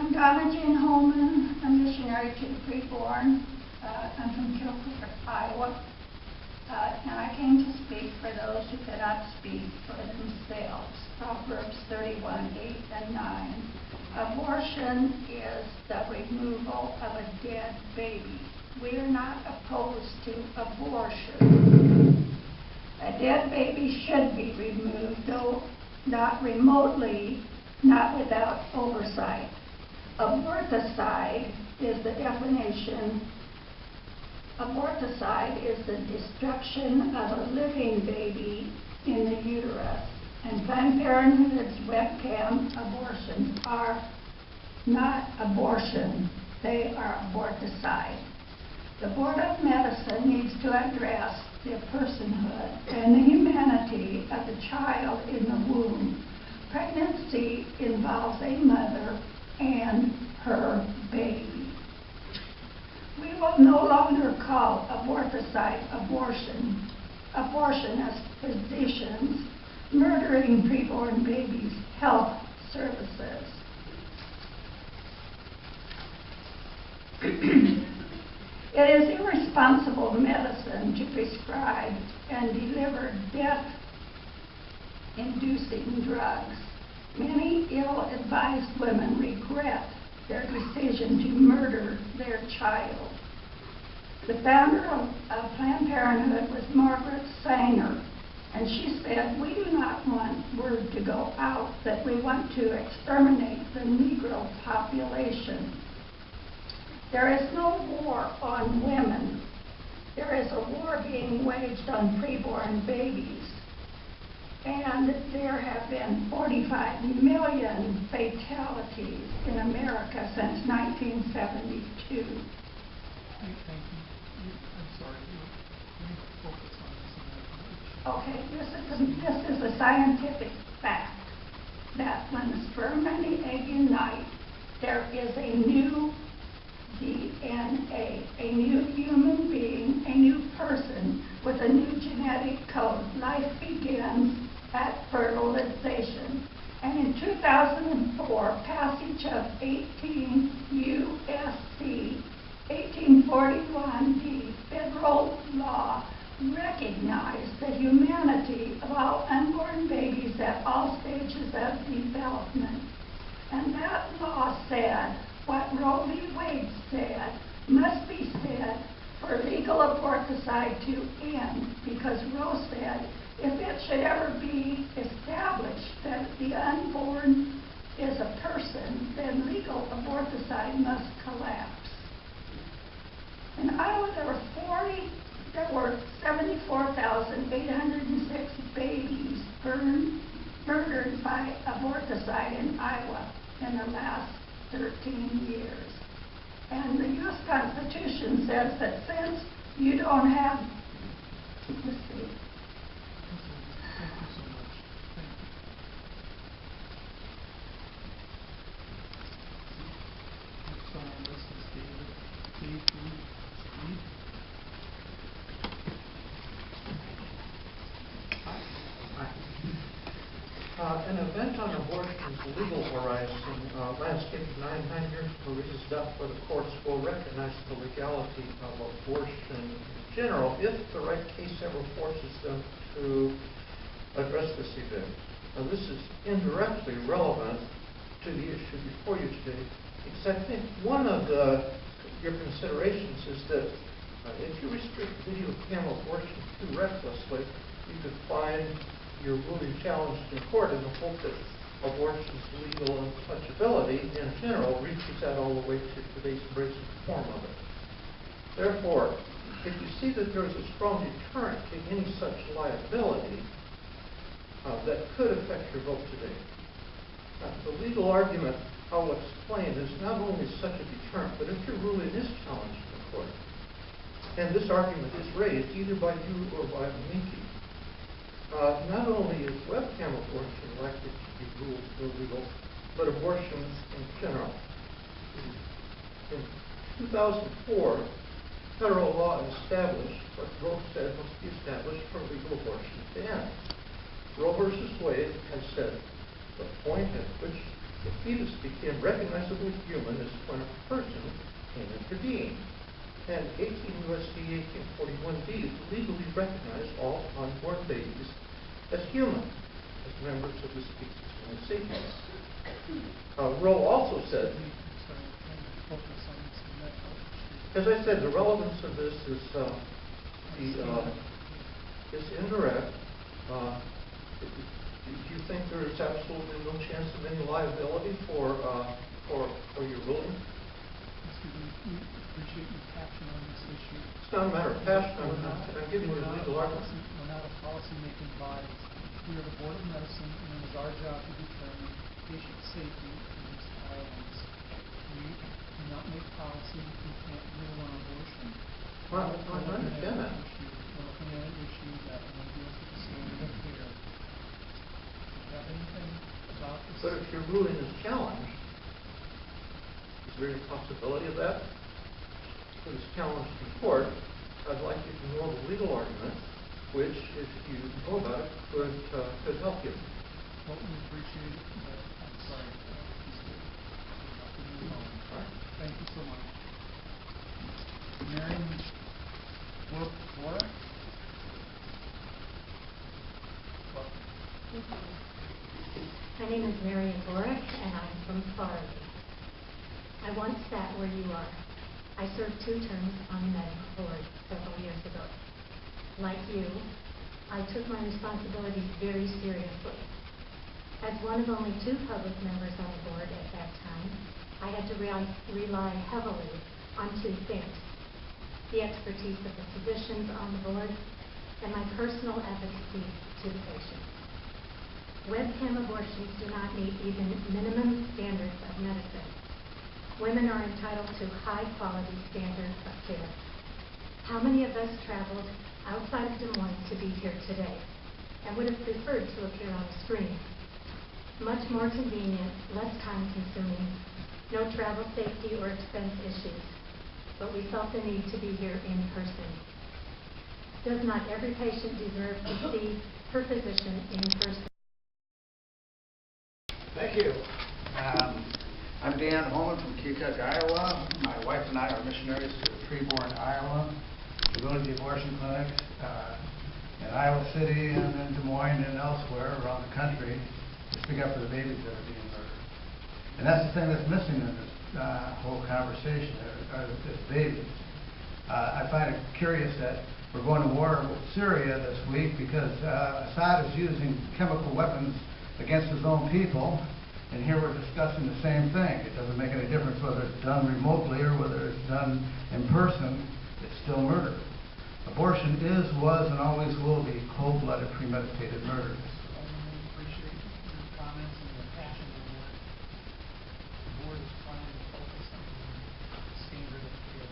I'm Donna Holman, a missionary to the preborn. I'm from Kilgore, Iowa, and I came to speak for those who cannot speak for themselves. Proverbs 31:8 and 9. Abortion is the removal of a dead baby. We are not opposed to abortion. A dead baby should be removed, though not remotely, not without oversight. Aborticide is the definition. Aborticide is the destruction of a living baby in the uterus. And Planned Parenthood's webcam abortions are not abortion. They are aborticide. The Board of Medicine needs to address the personhood and the humanity of the child in the womb. Pregnancy involves a mother and her baby. We will no longer call aborticide abortion. Abortionist physicians murdering preborn babies' health services. It is irresponsible medicine to prescribe and deliver death-inducing drugs. Many ill-advised women regret their decision to murder their child. The founder of Planned Parenthood was Margaret Sanger, and she said, "We do not want word to go out that we want to exterminate the Negro population. There is no war on women. There is a war being waged on preborn babies. And there have been 45 million fatalities in America since 1972. Thank you. I'm sorry. Let me focus on this. Okay, this is a scientific fact that when the sperm and the egg unite, there is a new DNA, a new human being, a new person with a new genetic code. Life begins at fertilization. And in 2004, passage of 18 U.S.C. 1841, the federal law recognized the humanity of all unborn babies at all stages of development. And that law said what Roe v. Wade said must be said for legal aborticide to end, because Roe said if it should ever be established that the unborn is a person, then legal aborticide must collapse. In Iowa, there were 74,806 babies murdered by aborticide in Iowa in the last 13 years. And the U.S. Constitution says that since you don't have, let's see. Thank you so much. Thank you. Next on our list is Dave Steve. An event on abortion's legal horizon landscape of 9 years ago raises up where the courts will recognize the legality of abortion in general if the right case ever forces them to address this event. Now, this is indirectly relevant to the issue before you today, because I think one of your considerations is that if you restrict video cam abortion too recklessly, you could find your ruling challenged in court in the hope that abortion's legal untouchability in general reaches out all the way to today's embracing form of it. Therefore, if you see that there is a strong deterrent to any such liability that could affect your vote today, the legal argument I'll explain is not only such a deterrent, but if your ruling is challenged in court, and this argument is raised either by you or by amici, not only is webcam abortion likely to be ruled illegal, but abortion in general. In 2004, federal law established what Roe said must be established for legal abortion to end. Roe versus Wade has said the point at which The fetus became recognizably human as when a person came into being. And 18 U.S.C. 1841b legally recognized all unborn babies as human, as members of the species Homo sapiens. Roe also said, as I said, the relevance of this is indirect. Do you think there is absolutely no chance of any liability for your ruling? We appreciate your passion on this issue. It's not a matter of passion. I'm giving you a legal argument. We're not a policy-making body. We are the Board of Medicine, and it is our job to determine patient safety in these islands. We do not make policy. We can't rule on abortion. Well, I understand that. We're looking at an issue that one deals with the standard of care. Do you have anything about this? But if your ruling is challenged, is there any possibility of that? For this challenge in court, I'd like you to know the legal argument, which, if you know about it, could help you. Well, we appreciate it, but I'm sorry. All right. Thank you so much. Marion Laura? My name is Marion Borick, and I'm from Florida. I once sat where you are. I served 2 terms on the medical board several years ago. Like you, I took my responsibilities very seriously. As one of only 2 public members on the board at that time, I had to rely heavily on 2 things: the expertise of the physicians on the board and my personal advocacy to the patients. Webcam abortions do not meet even minimum standards of medicine. Women are entitled to high-quality standards of care. How many of us traveled outside of Des Moines to be here today and would have preferred to appear on the screen? Much more convenient, less time-consuming, no travel safety or expense issues, but we felt the need to be here in person. Does not every patient deserve to see her physician in person? Thank you. I'm Donna Holman from Keokuk, Iowa. My wife and I are missionaries to Freeborn, Iowa. We go to the abortion clinics in Iowa City and in Des Moines and elsewhere around the country to speak up for the babies that are being murdered. And that's the thing that's missing in this whole conversation, are the babies. I find it curious that we're going to war with Syria this week because Assad is using chemical weapons against his own people. And here we're discussing the same thing. It doesn't make any difference whether it's done remotely or whether it's done in person. It's still murder. Abortion is, was, and always will be cold-blooded, premeditated murder. I appreciate your comments and your passion on that. The board is trying to focus on the standard of care.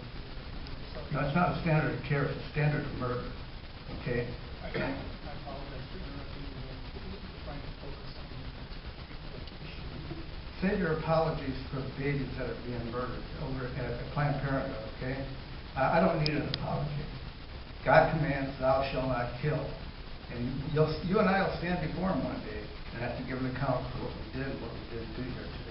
No, it's not a standard of care. It's a standard of murder. Okay? I apologize for interrupting you. We're trying to focus on the issue. Save your apologies for the babies that are being murdered over at Planned Parenthood, okay? I don't need an apology. God commands, thou shalt not kill. And you and I will stand before him one day and have to give an account for what we did and what we didn't do here today.